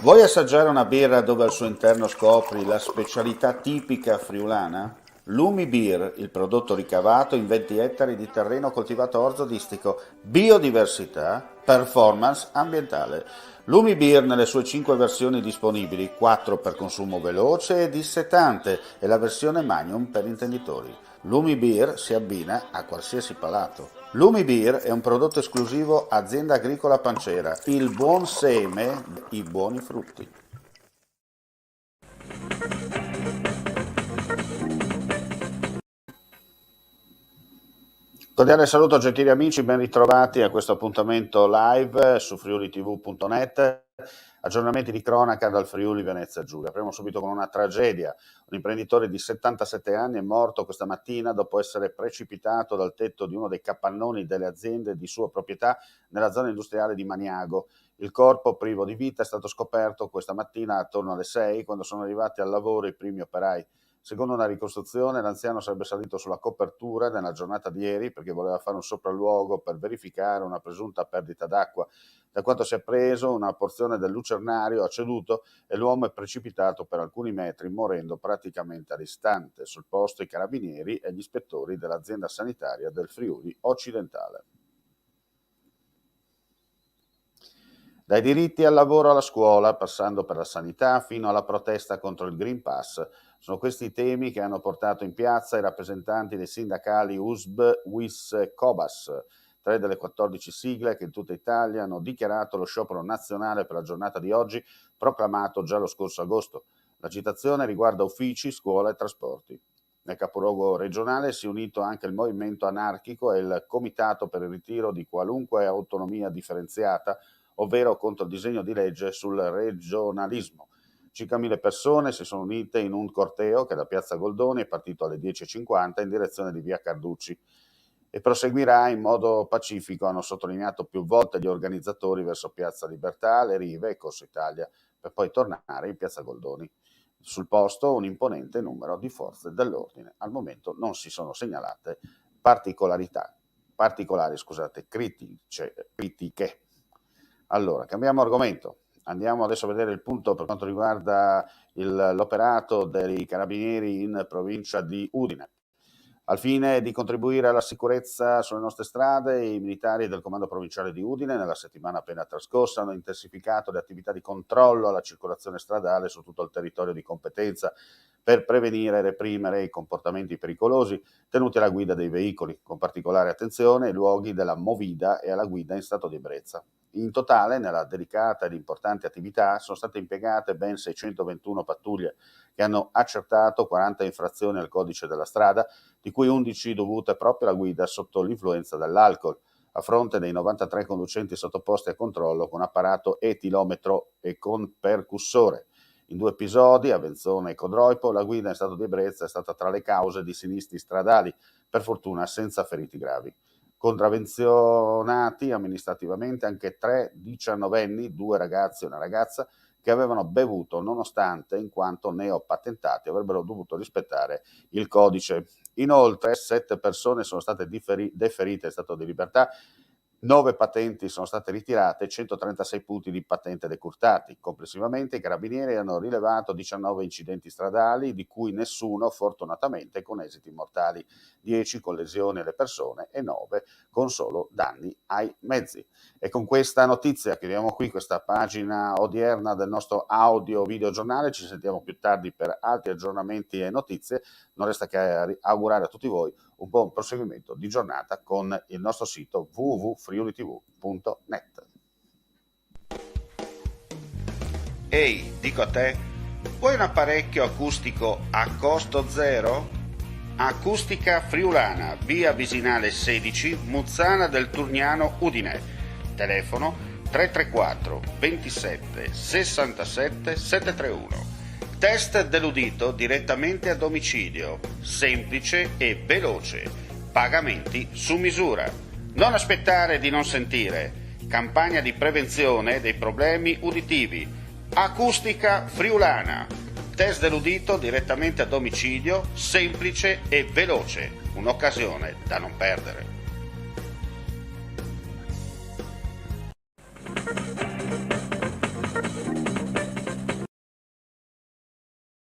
Vuoi assaggiare una birra dove al suo interno scopri la specialità tipica friulana? Lumi Beer, il prodotto ricavato in 20 ettari di terreno coltivato orzodistico, biodiversità, performance ambientale. Lumi Beer nelle sue 5 versioni disponibili, 4 per consumo veloce e dissetante e la versione Magnum per intenditori. Lumi Beer si abbina a qualsiasi palato. Lumi Beer è un prodotto esclusivo Azienda Agricola Pancera, il buon seme, i buoni frutti. Cordiale saluto gentili amici, ben ritrovati a questo appuntamento live su friulitv.net, aggiornamenti di cronaca dal Friuli Venezia Giulia. Apriamo subito con una tragedia. Un imprenditore di 77 anni è morto questa mattina dopo essere precipitato dal tetto di uno dei capannoni delle aziende di sua proprietà nella zona industriale di Maniago. Il corpo privo di vita è stato scoperto questa mattina attorno alle 6 quando sono arrivati al lavoro i primi operai. Secondo una ricostruzione, l'anziano sarebbe salito sulla copertura nella giornata di ieri perché voleva fare un sopralluogo per verificare una presunta perdita d'acqua. Da quanto si è appreso, una porzione del lucernario ha ceduto e l'uomo è precipitato per alcuni metri, morendo praticamente all'istante. Sul posto i carabinieri e gli ispettori dell'azienda sanitaria del Friuli occidentale. Dai diritti al lavoro alla scuola, passando per la sanità, fino alla protesta contro il Green Pass. Sono questi i temi che hanno portato in piazza i rappresentanti dei sindacali USB, WIS, COBAS, 3 delle 14 sigle che in tutta Italia hanno dichiarato lo sciopero nazionale per la giornata di oggi, proclamato già lo scorso agosto. L'agitazione riguarda uffici, scuola e trasporti. Nel capoluogo regionale si è unito anche il movimento anarchico e il comitato per il ritiro di qualunque autonomia differenziata, ovvero contro il disegno di legge sul regionalismo. Circa 1000 persone si sono unite in un corteo che da Piazza Goldoni è partito alle 10:50 in direzione di Via Carducci e proseguirà in modo pacifico, hanno sottolineato più volte gli organizzatori, verso Piazza Libertà, Le Rive e Corso Italia, per poi tornare in Piazza Goldoni. Sul posto un imponente numero di forze dell'ordine. Al momento non si sono segnalate critiche. Allora, cambiamo argomento. Andiamo adesso a vedere il punto per quanto riguarda l'operato dei carabinieri in provincia di Udine. Al fine di contribuire alla sicurezza sulle nostre strade, i militari del Comando Provinciale di Udine, nella settimana appena trascorsa, hanno intensificato le attività di controllo alla circolazione stradale su tutto il territorio di competenza per prevenire e reprimere i comportamenti pericolosi tenuti alla guida dei veicoli, con particolare attenzione ai luoghi della movida e alla guida in stato di ebbrezza. In totale, nella delicata ed importante attività, sono state impiegate ben 621 pattuglie che hanno accertato 40 infrazioni al codice della strada, di cui 11 dovute proprio alla guida sotto l'influenza dell'alcol, a fronte dei 93 conducenti sottoposti a controllo con apparato etilometro e con percussore. In 2 episodi, a Venzone e Codroipo, la guida in stato di ebbrezza è stata tra le cause di sinistri stradali, per fortuna senza feriti gravi. Contravvenzionati amministrativamente anche 3 diciannovenni, 2 ragazzi e una ragazza, che avevano bevuto nonostante, in quanto neopatentati, avrebbero dovuto rispettare il codice. Inoltre 7 persone sono state deferite in stato di libertà, 9 patenti sono state ritirate e 136 punti di patente decurtati. Complessivamente i carabinieri hanno rilevato 19 incidenti stradali, di cui nessuno fortunatamente con esiti mortali, 10 con lesioni alle persone e 9 con solo danni ai mezzi. E con questa notizia chiudiamo qui questa pagina odierna del nostro audio video giornale. Ci sentiamo più tardi per altri aggiornamenti e notizie. Non resta che augurare a tutti voi un buon proseguimento di giornata con il nostro sito www.friulitv.net. Ehi, dico a te, vuoi un apparecchio acustico a costo zero? Acustica Friulana, via Visinale 16, Muzzana del Turniano, Udine. Telefono 334 27 67 731. Test dell'udito direttamente a domicilio, semplice e veloce, pagamenti su misura. Non aspettare di non sentire, campagna di prevenzione dei problemi uditivi. Acustica Friulana, test dell'udito direttamente a domicilio, semplice e veloce, un'occasione da non perdere.